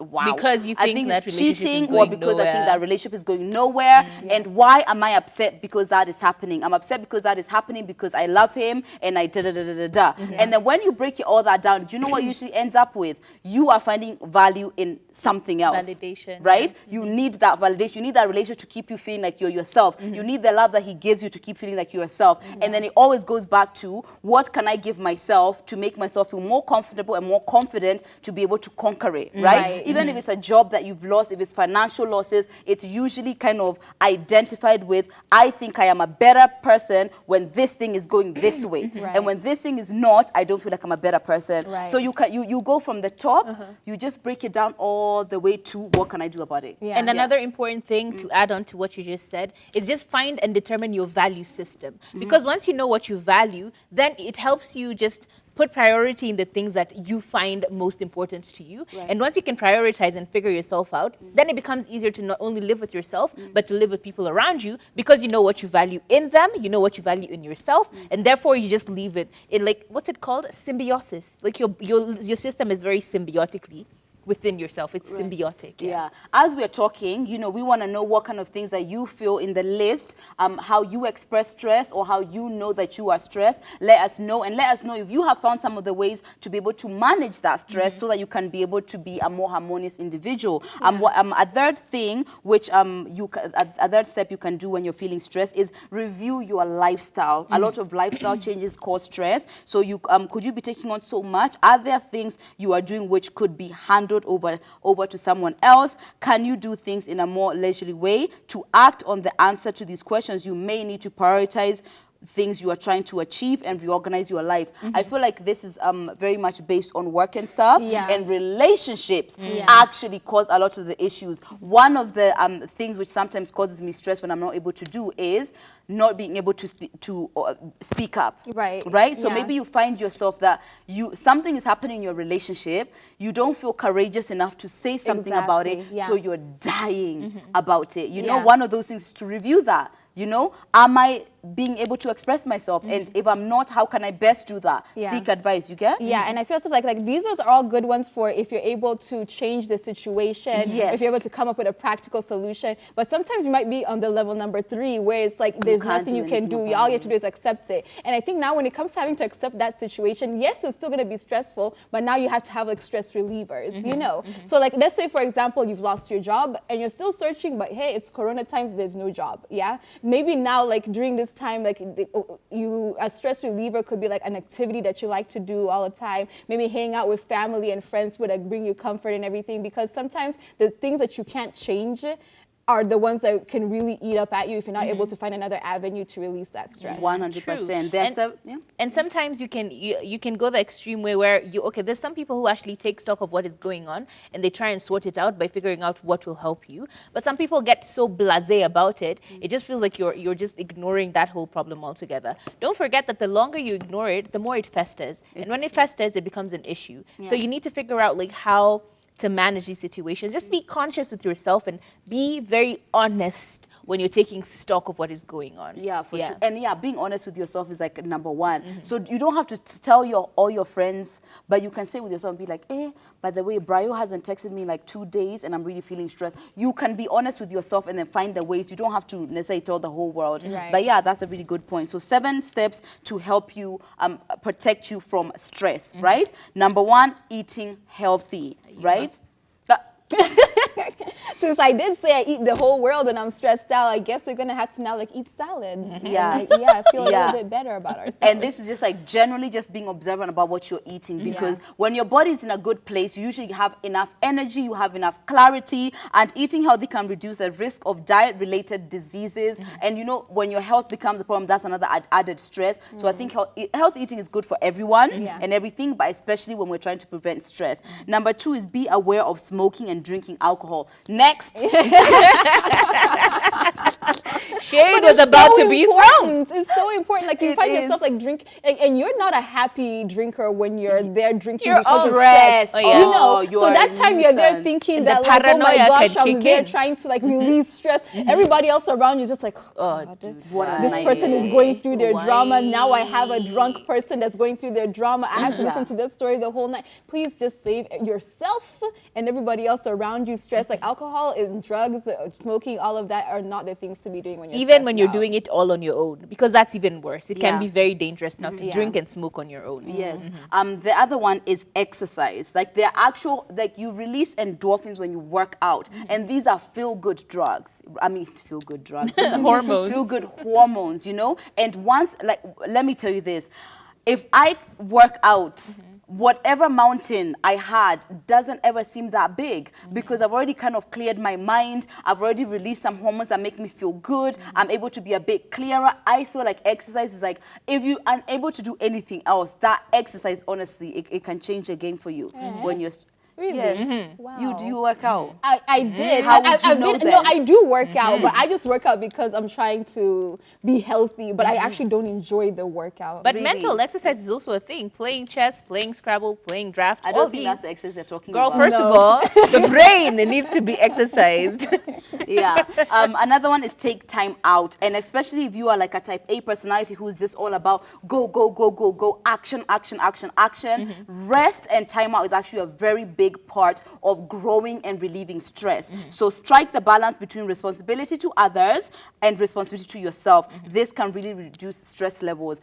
Speaker 1: Wow.
Speaker 2: Because you think that
Speaker 1: he's
Speaker 2: relationship is
Speaker 1: cheating,
Speaker 2: going
Speaker 1: or because I think
Speaker 2: nowhere.
Speaker 1: that relationship is going nowhere. And why am I upset because that is happening? I'm upset because that is happening because I love him and I da-da-da-da-da-da. And then when you break all that down, do you know what usually ends up with? You are finding value in something else.
Speaker 2: Validation,
Speaker 1: right? You need that validation. You need that relationship to keep you feeling like you're yourself. You need the love that he gives you to keep feeling like you're yourself. And then it always goes back to, what can I give myself to make myself feel more comfortable and more confident to be able to conquer it, right? Even if it's a job that you've lost, if it's financial losses, it's usually kind of identified with, I think I am a better person when this thing is going this way. And when this thing is not, I don't feel like I'm a better person. So you go from the top, you just break it down all the way to, what can I do about it?
Speaker 2: And another important thing to add on to what you just said is just find and determine your value system. Because once you know what you value, then it helps you just put priority in the things that you find most important to you. And once you can prioritize and figure yourself out, then it becomes easier to not only live with yourself, but to live with people around you, because you know what you value in them, you know what you value in yourself, and therefore you just leave it in, like, what's it called? Symbiosis. Like your system is very symbiotically within yourself. It's symbiotic.
Speaker 1: Yeah. As we're talking, we want to know what kind of things that you feel in the list, how you express stress or how you know that you are stressed. Let us know, and let us know if you have found some of the ways to be able to manage that stress so that you can be able to be a more harmonious individual. A third thing, which a third step you can do when you're feeling stressed is review your lifestyle. A lot of lifestyle changes cause stress. So could you be taking on so much? Are there things you are doing which could be handled over to someone else? Can you do things in a more leisurely way? To act on the answer to these questions, you may need to prioritize things you are trying to achieve and reorganize your life. I feel like this is very much based on work and stuff, and relationships actually cause a lot of the issues. One of the things which sometimes causes me stress when I'm not able to do is not being able to speak up. Right? So maybe you find yourself that something is happening in your relationship, you don't feel courageous enough to say something about it, so you're dying about it. One of those things is to review that. Am I being able to express myself? And if I'm not, how can I best do that? Seek advice, you get?
Speaker 3: Yeah, and I feel stuff like these are all good ones for if you're able to change the situation, if you're able to come up with a practical solution. But sometimes you might be on the level number 3 where it's like there's nothing you can do. All you have to do is accept it. And I think now when it comes to having to accept that situation, yes, it's still going to be stressful, but now you have to have like stress relievers, So like, let's say, for example, you've lost your job and you're still searching, but hey, it's Corona times, there's no job, Maybe now, like during this time, like a stress reliever could be like an activity that you like to do all the time. Maybe hang out with family and friends would like bring you comfort and everything, because sometimes the things that you can't change are the ones that can really eat up at you if you're not able to find another avenue to release that stress.
Speaker 1: 100%.
Speaker 2: And sometimes you can go the extreme way where there's some people who actually take stock of what is going on and they try and sort it out by figuring out what will help you. But some people get so blasé about it, it just feels like you're just ignoring that whole problem altogether. Don't forget that the longer you ignore it, the more it festers. And when it festers, it becomes an issue. So you need to figure out like how to manage these situations. Just be conscious with yourself and be very honest when you're taking stock of what is going on.
Speaker 1: Yeah, for sure. And yeah, being honest with yourself is like number one. So you don't have to tell all your friends, but you can say with yourself and be like, by the way, Brio hasn't texted me in like 2 days and I'm really feeling stressed. You can be honest with yourself and then find the ways. You don't have to necessarily tell the whole world.
Speaker 3: Right.
Speaker 1: But yeah, that's a really good point. So 7 steps to help you protect you from stress, right? Number 1, eating healthy, right?
Speaker 3: Since I did say I eat the whole world and I'm stressed out, I guess we're gonna have to now like eat salads.
Speaker 1: Yeah.
Speaker 3: And, like, I feel a little bit better about ourselves.
Speaker 1: And this is just like generally just being observant about what you're eating, because when your body is in a good place, you usually have enough energy, you have enough clarity, and eating healthy can reduce the risk of diet-related diseases. And you know, when your health becomes a problem, that's another added stress. So I think health eating is good for everyone and everything, but especially when we're trying to prevent stress. Number 2 is be aware of smoking and drinking alcohol. Next.
Speaker 2: Shade was about to be thrown.
Speaker 3: It's so important. Like you find yourself like drink, and you're not a happy drinker when you're there drinking
Speaker 2: You're
Speaker 3: because of
Speaker 1: stressed.
Speaker 3: stress.
Speaker 1: Oh, yeah.
Speaker 3: You know,
Speaker 1: you're
Speaker 3: so that time you're there
Speaker 1: nuisance.
Speaker 3: thinking
Speaker 2: And
Speaker 3: that
Speaker 2: the
Speaker 3: like, oh my
Speaker 2: paranoia
Speaker 3: gosh,
Speaker 2: can
Speaker 3: I'm
Speaker 2: kick
Speaker 3: there
Speaker 2: in.
Speaker 3: trying to like release stress. Everybody else around you is just like, oh,
Speaker 1: What
Speaker 3: this
Speaker 1: a
Speaker 3: person is going through their
Speaker 2: Why?
Speaker 3: drama. Now I have a drunk person that's going through their drama. I have to listen to that story the whole night. Please just save yourself and everybody else around you stress. Like alcohol and drugs, smoking, all of that are not the things to be doing when you're
Speaker 2: Even when
Speaker 3: stressed
Speaker 2: you're
Speaker 3: out.
Speaker 2: doing it all on your own, because that's even worse. It can
Speaker 1: Yeah.
Speaker 2: be very dangerous not to
Speaker 3: Yeah.
Speaker 2: drink and smoke on your own.
Speaker 1: Yes. The other one is exercise. Like they're actual, like you release endorphins when you work out. And these are feel-good drugs. I mean, feel-good drugs.
Speaker 2: Hormones.
Speaker 1: Feel-good hormones, you know? And once, like, let me tell you this. If I work out, whatever mountain I had doesn't ever seem that big, because I've already kind of cleared my mind. I've already released some hormones that make me feel good. I'm able to be a bit clearer. I feel like exercise is like, if you are unable to do anything else, that exercise, honestly, it can change the game for you when you're...
Speaker 3: Really?
Speaker 1: Yes.
Speaker 3: Wow.
Speaker 1: Do you work out?
Speaker 3: I did.
Speaker 1: How would you
Speaker 3: I've
Speaker 1: know
Speaker 3: been-
Speaker 1: then?
Speaker 3: No, I do work out, but I just work out because I'm trying to be healthy, but I actually don't enjoy the workout.
Speaker 2: But
Speaker 1: Really?
Speaker 2: mental exercise is also a thing. Playing chess, playing Scrabble, playing draft.
Speaker 1: I
Speaker 2: all
Speaker 1: don't think
Speaker 2: these.
Speaker 1: that's the exercise they're talking
Speaker 2: Girl,
Speaker 1: about.
Speaker 2: first of all, the brain it needs to be exercised.
Speaker 1: Yeah. Another one is take time out. And especially if you are like a type A personality who's just all about go, go, go, go, go, action, action, action, action. Rest and time out is actually a very big part of growing and relieving stress. So strike the balance between responsibility to others and responsibility to yourself. This can really reduce stress levels.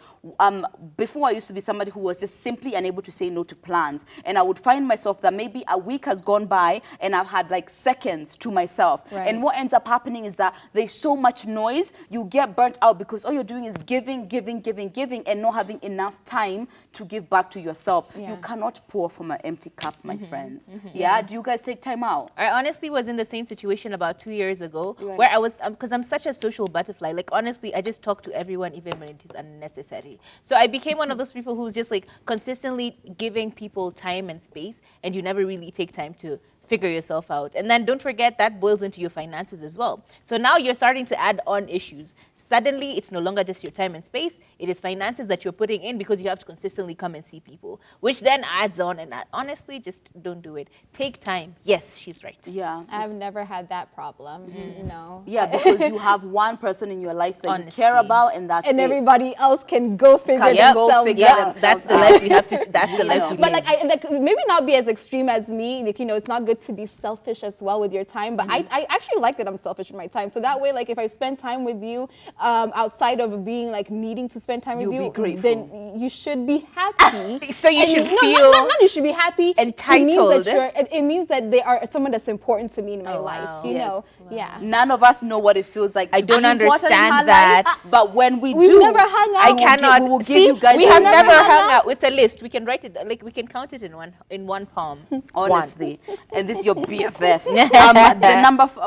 Speaker 1: Before I used to be somebody who was just simply unable to say no to plans. And I would find myself that maybe a week has gone by and I've had like seconds to myself.
Speaker 3: Right.
Speaker 1: And what ends up happening is that there's so much noise, you get burnt out because all you're doing is giving, giving, giving, giving, and not having enough time to give back to yourself.
Speaker 3: Yeah.
Speaker 1: You cannot pour from an empty cup, my friends. Yeah? Do you guys take time out?
Speaker 2: I honestly was in the same situation about 2 years ago,
Speaker 1: Right.
Speaker 2: where I was, because I'm such a social butterfly. Like, honestly, I just talk to everyone, even when it is unnecessary. So I became one of those people who's just like consistently giving people time and space, and you never really take time to figure yourself out. And then don't forget that boils into your finances as well. So now you're starting to add on issues. Suddenly, it's no longer just your time and space. It is finances that you're putting in because you have to consistently come and see people, which then adds on. And honestly, just don't do it. Take time. Yes, she's right.
Speaker 1: Yeah.
Speaker 3: I've never had that problem. No.
Speaker 1: Yeah, because you have one person in your life that you care
Speaker 2: Honestly.
Speaker 1: about, and that's
Speaker 3: And
Speaker 1: it.
Speaker 3: everybody else can go figure
Speaker 1: Can go
Speaker 3: themselves
Speaker 1: figure
Speaker 3: out.
Speaker 1: themselves
Speaker 2: That's the
Speaker 1: out.
Speaker 2: life we have to, that's the
Speaker 1: You
Speaker 2: life
Speaker 1: know.
Speaker 2: we
Speaker 3: But
Speaker 2: live.
Speaker 3: like maybe not be as extreme as me. Like, you know, it's not good to be selfish as well with your time. But I actually like that I'm selfish with my time. So that way, like if I spend time with you, outside of being like needing to spend time
Speaker 1: You'll
Speaker 3: with
Speaker 1: be
Speaker 3: you,
Speaker 1: grateful.
Speaker 3: then you should be happy.
Speaker 2: So you
Speaker 3: And
Speaker 2: should
Speaker 3: no,
Speaker 2: feel
Speaker 3: not you should be happy. It means
Speaker 2: entitled.
Speaker 3: that it means that they are someone that's important to me in my
Speaker 2: Oh,
Speaker 3: life.
Speaker 2: wow.
Speaker 3: You
Speaker 1: Yes.
Speaker 3: know, yeah.
Speaker 1: None of us know what it feels like.
Speaker 2: I
Speaker 1: to
Speaker 2: don't
Speaker 1: be important in
Speaker 2: understand
Speaker 1: our
Speaker 2: that.
Speaker 1: life, but when we
Speaker 3: We've
Speaker 1: do,
Speaker 3: never hung out.
Speaker 2: I
Speaker 3: We will
Speaker 2: cannot.
Speaker 1: we will give
Speaker 2: See,
Speaker 1: you guys
Speaker 2: we
Speaker 1: a
Speaker 2: have
Speaker 1: list.
Speaker 2: never
Speaker 3: hung
Speaker 2: hung
Speaker 3: out.
Speaker 2: out with a list. We can write it, like we can count it in one palm.
Speaker 1: honestly. And this is your BFF.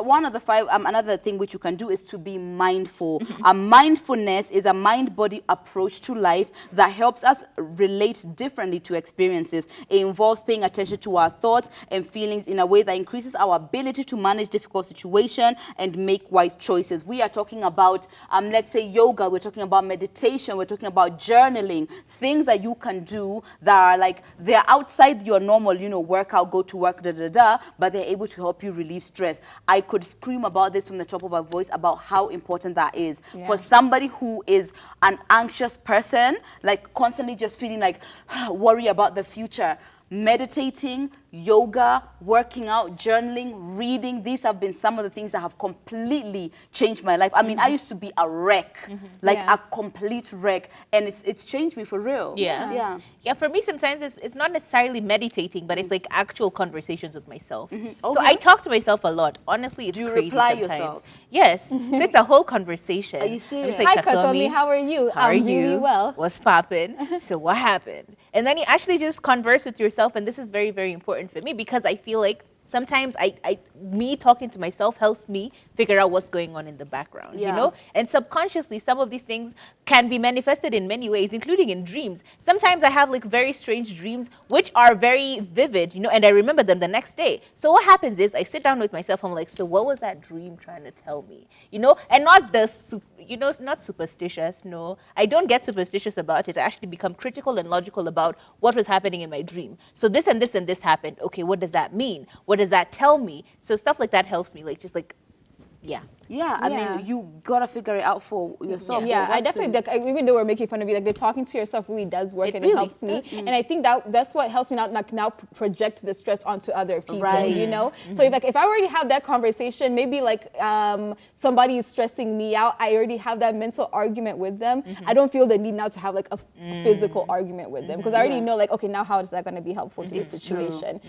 Speaker 1: One of the 5, another thing which you can do is to be mindful. Mindfulness is a mind-body approach to life that helps us relate differently to experiences. It involves paying attention to our thoughts and feelings in a way that increases our ability to manage difficult situations and make wise choices. We are talking about, let's say, yoga. We're talking about meditation. We're talking about journaling. Things that you can do that are like, they're outside your normal, you know, workout, go to work, da, da, da. yoga, but they're able to help you relieve stress. I could scream about this from the top of our voice about how important that is. For somebody who is an anxious person, like constantly just feeling like worry about the future. Meditating, yoga, working out, journaling, reading, these have been some of the things that have completely changed my life. I mean, I used to be a wreck, like a complete wreck, and it's changed me for real.
Speaker 2: Yeah, for me, sometimes it's not necessarily meditating, but it's like actual conversations with myself. So I talk to myself a lot. Honestly, it's crazy
Speaker 1: reply
Speaker 2: sometimes.
Speaker 1: yourself?
Speaker 2: Yes. So it's a whole conversation.
Speaker 1: Are you serious?
Speaker 2: I'm just
Speaker 3: Hi, Katomi, how are you?
Speaker 2: How are
Speaker 3: I'm
Speaker 2: you?
Speaker 3: really well.
Speaker 2: What's poppin'? So what happened? And then you actually just converse with yourself, and this is very, very important for me because I feel like sometimes me talking to myself helps me figure out what's going on in the background, you know? And subconsciously, some of these things can be manifested in many ways, including in dreams. Sometimes I have like very strange dreams, which are very vivid, you know, and I remember them the next day. So what happens is I sit down with myself, I'm like, so what was that dream trying to tell me? You know, and not not superstitious, no. I don't get superstitious about it. I actually become critical and logical about what was happening in my dream. So this and this and this happened. Okay, what does that mean? What does that tell me? So stuff like that helps me, like just like,
Speaker 1: I mean, you gotta figure it out for yourself.
Speaker 3: Yeah, I definitely, like, even though we're making fun of you, like the talking to yourself really does work, and
Speaker 2: really
Speaker 3: it helps me. And I think that's what helps me now project the stress onto other people, you know? So if I already have that conversation, maybe like somebody is stressing me out, I already have that mental argument with them. I don't feel the need now to have like a physical argument with them because I already know like, okay, now how is that going to be helpful to the situation?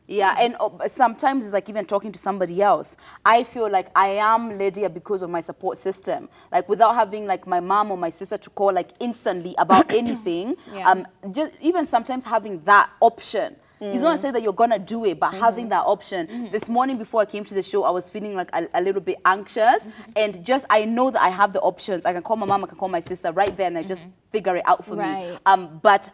Speaker 1: Yeah, and sometimes it's like even talking to somebody else. I feel like I am Lydia because of my support system. Like without having like my mom or my sister to call like instantly about anything, just even sometimes having that option. It's not to say that you're gonna do it, but having that option. This morning before I came to the show, I was feeling like a little bit anxious, and just I know that I have the options. I can call my mom, I can call my sister right there, and they just figure it out for me. But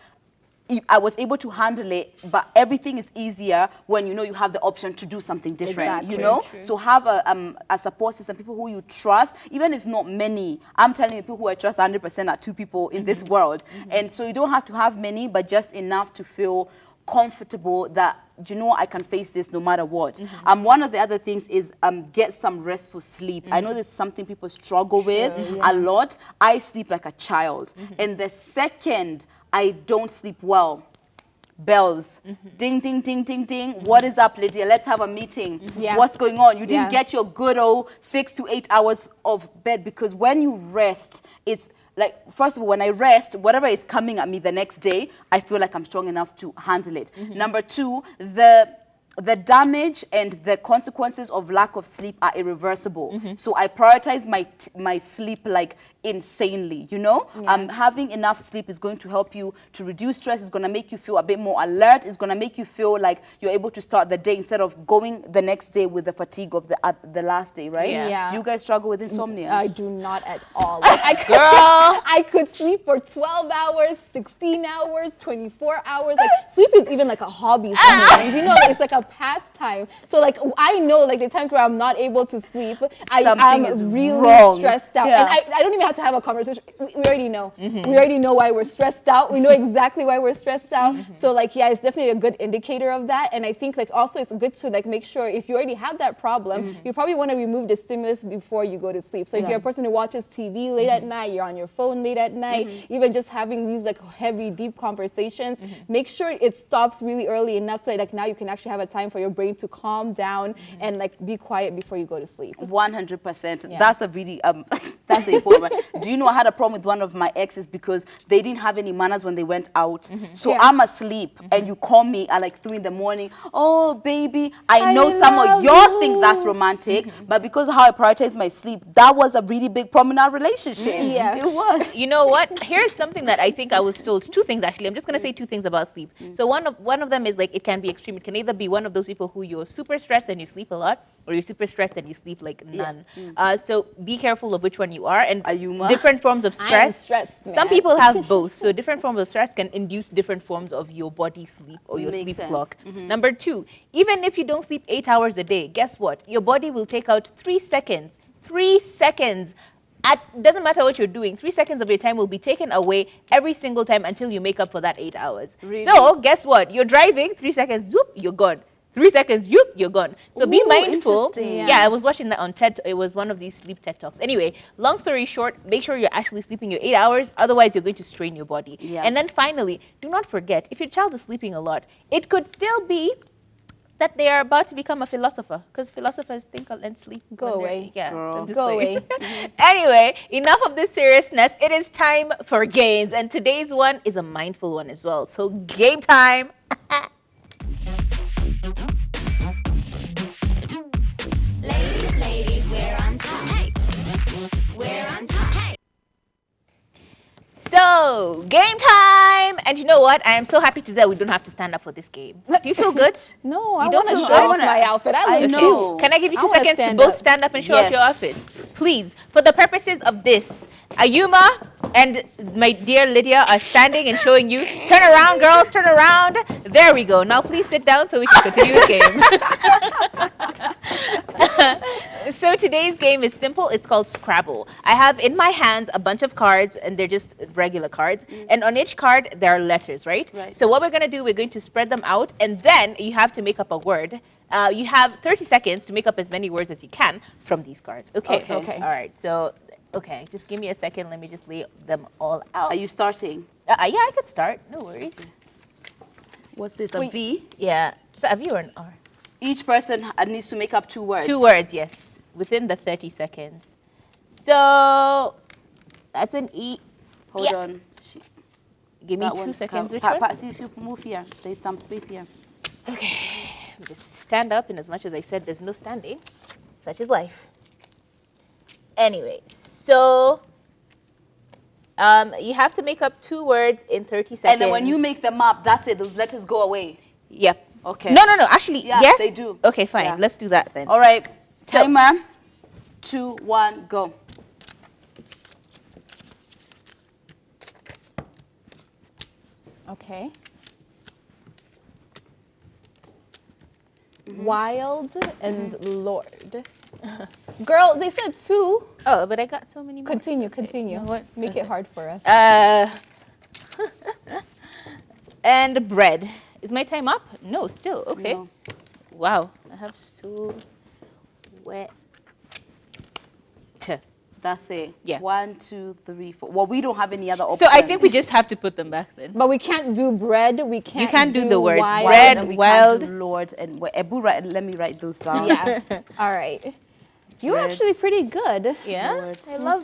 Speaker 1: I was able to handle it, but everything is easier when you know you have the option to do something different, you know? So have a support system, people who you trust, even if it's not many. I'm telling you, people who I trust 100% are 2 people in this world. And so you don't have to have many, but just enough to feel comfortable that, you know, I can face this no matter what. One of the other things is get some restful sleep. I know this is something people struggle with a lot. I sleep like a child. And the second I don't sleep well, bells, ding, ding, ding, ding, ding. What is up, Lydia? Let's have a meeting. What's going on? You didn't get your good old 6 to 8 hours of bed, because when you rest, it's like, first of all, when I rest, whatever is coming at me the next day, I feel like I'm strong enough to handle it. Number 2, the damage and the consequences of lack of sleep are irreversible. So I prioritize my sleep like insanely, you know? Having enough sleep is going to help you to reduce stress. It's going to make you feel a bit more alert. It's going to make you feel like you're able to start the day instead of going the next day with the fatigue of the last day, right? Do you guys struggle with insomnia?
Speaker 3: I do not at all. Like, I could sleep for 12 hours, 16 hours, 24 hours. Like, sleep is even like a hobby sometimes. You know, it's like a pastime. So like, I know like the times where I'm not able to sleep, I'm really stressed out. And I don't even have to have a conversation. We already know. We already know why we're stressed out. We know exactly why we're stressed out. So like, yeah, it's definitely a good indicator of that. And I think like also it's good to like make sure if you already have that problem, you probably want to remove the stimulus before you go to sleep. So if you're a person who watches TV late at night, you're on your phone late at night, even just having these like heavy, deep conversations, make sure it stops really early enough so like now you can actually have a time for your brain to calm down and like be quiet before you go to sleep.
Speaker 1: 100%. That's a really that's the important one. Do you know I had a problem with one of my exes because they didn't have any manners when they went out. So I'm asleep and you call me at like 3 in the morning. Oh, baby, I know some of y'all think that's romantic, but because of how I prioritize my sleep, that was a really big problem in our relationship. It was.
Speaker 2: You know what? Here's something that I think I was told. 2 things actually. I'm just gonna say 2 things about sleep. So one of them is like it can be extreme. It can either be one of those people who you're super stressed and you sleep a lot, or you're super stressed and you sleep like none. So be careful of which one you are, and
Speaker 1: Ayuma.
Speaker 2: Different forms of stress.
Speaker 3: I'm stressed, man.
Speaker 2: Some people have both. So different forms of stress can induce different forms of your body sleep or your
Speaker 1: Makes
Speaker 2: sleep
Speaker 1: sense.
Speaker 2: clock. Number 2, even if you don't sleep 8 hours a day, guess what? Your body will take out 3 seconds. 3 seconds. Doesn't matter what you're doing, 3 seconds of your time will be taken away every single time until you make up for that 8 hours.
Speaker 1: Really?
Speaker 2: So guess what? You're driving, 3 seconds, zoop, you're gone. 3 seconds, you're gone. So be
Speaker 1: Ooh,
Speaker 2: mindful.
Speaker 1: interesting.
Speaker 2: Yeah, I was watching that on TED. It was one of these sleep TED Talks. Anyway, long story short, make sure you're actually sleeping your 8 hours. Otherwise, you're going to strain your body.
Speaker 1: Yeah.
Speaker 2: And then finally, do not forget, if your child is sleeping a lot, it could still be that they are about to become a philosopher, because philosophers think and sleep.
Speaker 3: Go
Speaker 2: when they're-
Speaker 3: away.
Speaker 2: Yeah,
Speaker 1: Girl.
Speaker 2: so I'm just
Speaker 3: Go
Speaker 2: saying.
Speaker 3: away.
Speaker 2: Anyway, enough of this seriousness. It is time for games, and today's one is a mindful one as well. So game time.
Speaker 4: Ladies, we're on top. Hey, we're on top. Hey.
Speaker 2: So game time, and you know what? I am so happy today we don't have to stand up for this game. Do you feel good?
Speaker 3: No, I
Speaker 2: You don't
Speaker 3: want to
Speaker 2: feel
Speaker 3: show
Speaker 2: good?
Speaker 3: off my outfit. I look
Speaker 1: know.
Speaker 3: cute.
Speaker 2: Can I give you
Speaker 3: I
Speaker 2: 2
Speaker 3: wanna
Speaker 2: seconds to
Speaker 3: stand
Speaker 2: both
Speaker 3: up.
Speaker 2: stand up and show off your
Speaker 1: Yes.
Speaker 2: outfits? Please, for the purposes of this, Ayuma and my dear Lydia are standing and showing you. Turn around, girls, turn around. There we go. Now please sit down so we can continue the game. So today's game is simple. It's called Scrabble. I have in my hands a bunch of cards, and they're just regular cards. And on each card, there are letters, right?
Speaker 1: Right.
Speaker 2: So what we're going to do, we're going to spread them out, and then you have to make up a word. You have 30 seconds to make up as many words as you can from these cards. Okay.
Speaker 1: Okay.
Speaker 2: All right. So, okay, just give me a second. Let me just lay them all out.
Speaker 1: Are you starting?
Speaker 2: Yeah, I could start. No worries.
Speaker 1: What's this? A
Speaker 3: Wait.
Speaker 1: V?
Speaker 2: Yeah. Is that a V or an R?
Speaker 1: Each person needs to make up 2 words.
Speaker 2: 2 words, yes, within the 30 seconds. So that's an E.
Speaker 1: Hold
Speaker 2: Yeah.
Speaker 1: on.
Speaker 2: Give me
Speaker 1: That
Speaker 2: 2
Speaker 1: one.
Speaker 2: seconds. Which
Speaker 1: Pat,
Speaker 2: one?
Speaker 1: Pat, see, you move here. There's some space here.
Speaker 2: Okay. Just stand up, and as much as I said, there's no standing. Such is life. Anyway, so you have to make up 2 words in 30 seconds.
Speaker 1: And then when you make them up, that's it. Those letters go away.
Speaker 2: Yep.
Speaker 1: Okay.
Speaker 2: No. Actually,
Speaker 1: Yeah,
Speaker 2: yes.
Speaker 1: they do.
Speaker 2: Okay, fine.
Speaker 1: Yeah.
Speaker 2: Let's do that then.
Speaker 1: All right.
Speaker 2: So-
Speaker 1: Timer. 2, 1, go.
Speaker 3: Okay. Wild and Lord. Girl, they said 2.
Speaker 2: Oh, but I got so many more.
Speaker 3: Continue.
Speaker 2: You know what?
Speaker 3: Make it hard for us.
Speaker 2: And bread. Is my time up? No, still. Okay.
Speaker 1: No.
Speaker 2: Wow. I have so wet.
Speaker 1: That's it.
Speaker 2: Yeah.
Speaker 1: 1, 2, 3, 4. Well, we don't have any other options.
Speaker 2: So I think we just have to put them back then.
Speaker 3: But we can't do bread. We can't.
Speaker 2: You can't do the words
Speaker 3: wild.
Speaker 2: bread,
Speaker 1: and we
Speaker 2: wild.
Speaker 1: can't do Lord and Ebru. Let me write those down.
Speaker 3: Yeah. All right. You're
Speaker 1: Bread.
Speaker 3: actually pretty good.
Speaker 2: Yeah.
Speaker 1: Lord.
Speaker 2: I love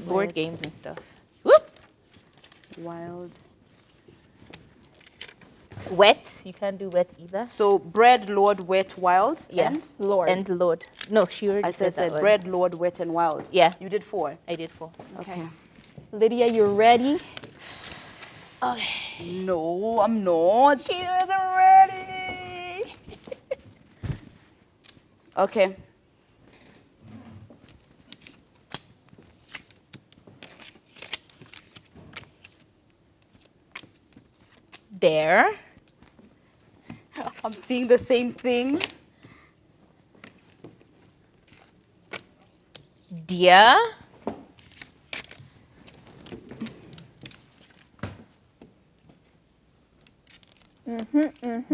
Speaker 2: board
Speaker 1: Bread.
Speaker 2: games and stuff. Whoop.
Speaker 1: Wild.
Speaker 2: Wet. You can't do wet either.
Speaker 1: So bread, Lord, wet, wild.
Speaker 2: Yeah.
Speaker 1: And
Speaker 3: Lord.
Speaker 2: And Lord. No, she already
Speaker 1: I said
Speaker 2: that one.
Speaker 1: bread, Lord, wet, and wild.
Speaker 2: Yeah.
Speaker 1: You did 4.
Speaker 2: I did 4.
Speaker 1: Okay.
Speaker 3: Lydia, you're ready?
Speaker 1: No, I'm not.
Speaker 2: She wasn't ready.
Speaker 1: Okay.
Speaker 2: There.
Speaker 1: I'm seeing the same things.
Speaker 2: Dear.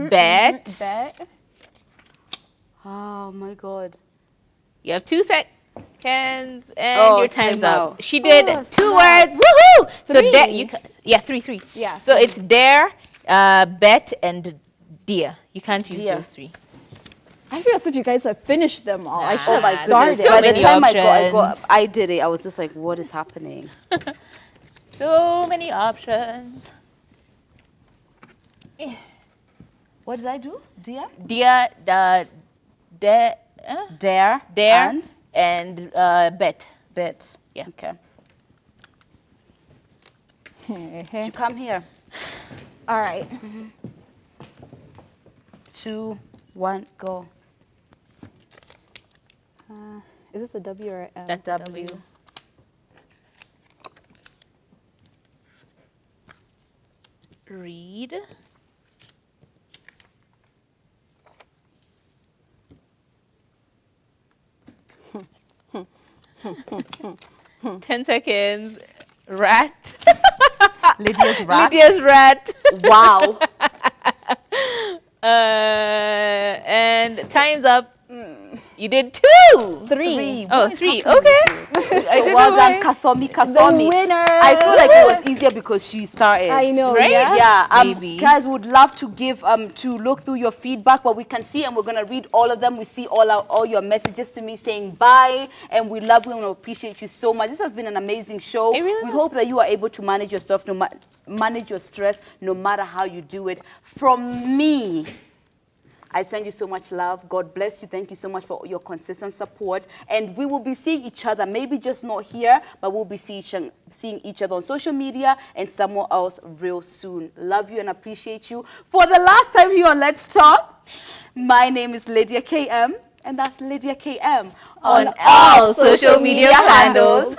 Speaker 2: Bet.
Speaker 3: Bet.
Speaker 1: Oh my God.
Speaker 2: You have 2 seconds, and
Speaker 1: Oh,
Speaker 2: your time's
Speaker 1: time
Speaker 2: up.
Speaker 1: out.
Speaker 2: She did
Speaker 3: Oh,
Speaker 2: 2
Speaker 3: snap.
Speaker 2: words. Woohoo! So
Speaker 3: 3.
Speaker 2: there you yeah, 3.
Speaker 3: Yeah.
Speaker 2: So it's dare, bet, and dear. You can't use
Speaker 1: Dear.
Speaker 2: those 3.
Speaker 3: I feel as if you guys have finished them all. I
Speaker 2: Nah.
Speaker 3: should
Speaker 1: Oh my
Speaker 3: have
Speaker 1: goodness.
Speaker 3: started.
Speaker 2: So
Speaker 1: By the
Speaker 2: many
Speaker 1: time
Speaker 2: options.
Speaker 1: I did it, I was just like, what is happening?
Speaker 2: So many options.
Speaker 1: What did I do? Dear?
Speaker 2: Dear, dare,
Speaker 1: Dare.
Speaker 2: dare,
Speaker 1: And
Speaker 2: and bet.
Speaker 1: bet.
Speaker 2: Yeah.
Speaker 1: Okay. You come here.
Speaker 3: All right.
Speaker 1: 2, 1, go.
Speaker 3: Is this a W or a M?
Speaker 2: That's a W. Read. Ten seconds. Rat.
Speaker 1: Lydia's rat.
Speaker 2: Lydia's rat.
Speaker 1: Wow.
Speaker 2: And time's up. You did 2.
Speaker 3: 3.
Speaker 2: Oh, 3. Okay.
Speaker 1: So well done, Kathomi.
Speaker 3: The winner.
Speaker 1: I feel like it was easier because she started.
Speaker 3: I know,
Speaker 2: Right?
Speaker 3: yeah.
Speaker 1: Yeah,
Speaker 2: Maybe.
Speaker 1: guys, we would love to give to look through your feedback, but we can see and we're gonna read all of them. We see all your messages to me saying bye, and we love you and we appreciate you so much. This has been an amazing show.
Speaker 2: It really
Speaker 1: we
Speaker 2: has.
Speaker 1: hope that you are able to manage your stuff, manage your stress, no matter how you do it. From me, I send you so much love. God bless you. Thank you so much for your consistent support. And we will be seeing each other, maybe just not here, but we'll be seeing each other on social media and somewhere else real soon. Love you and appreciate you. For the last time here on Let's Talk, my name is Lydia KM, and that's Lydia KM
Speaker 2: On all social media handles.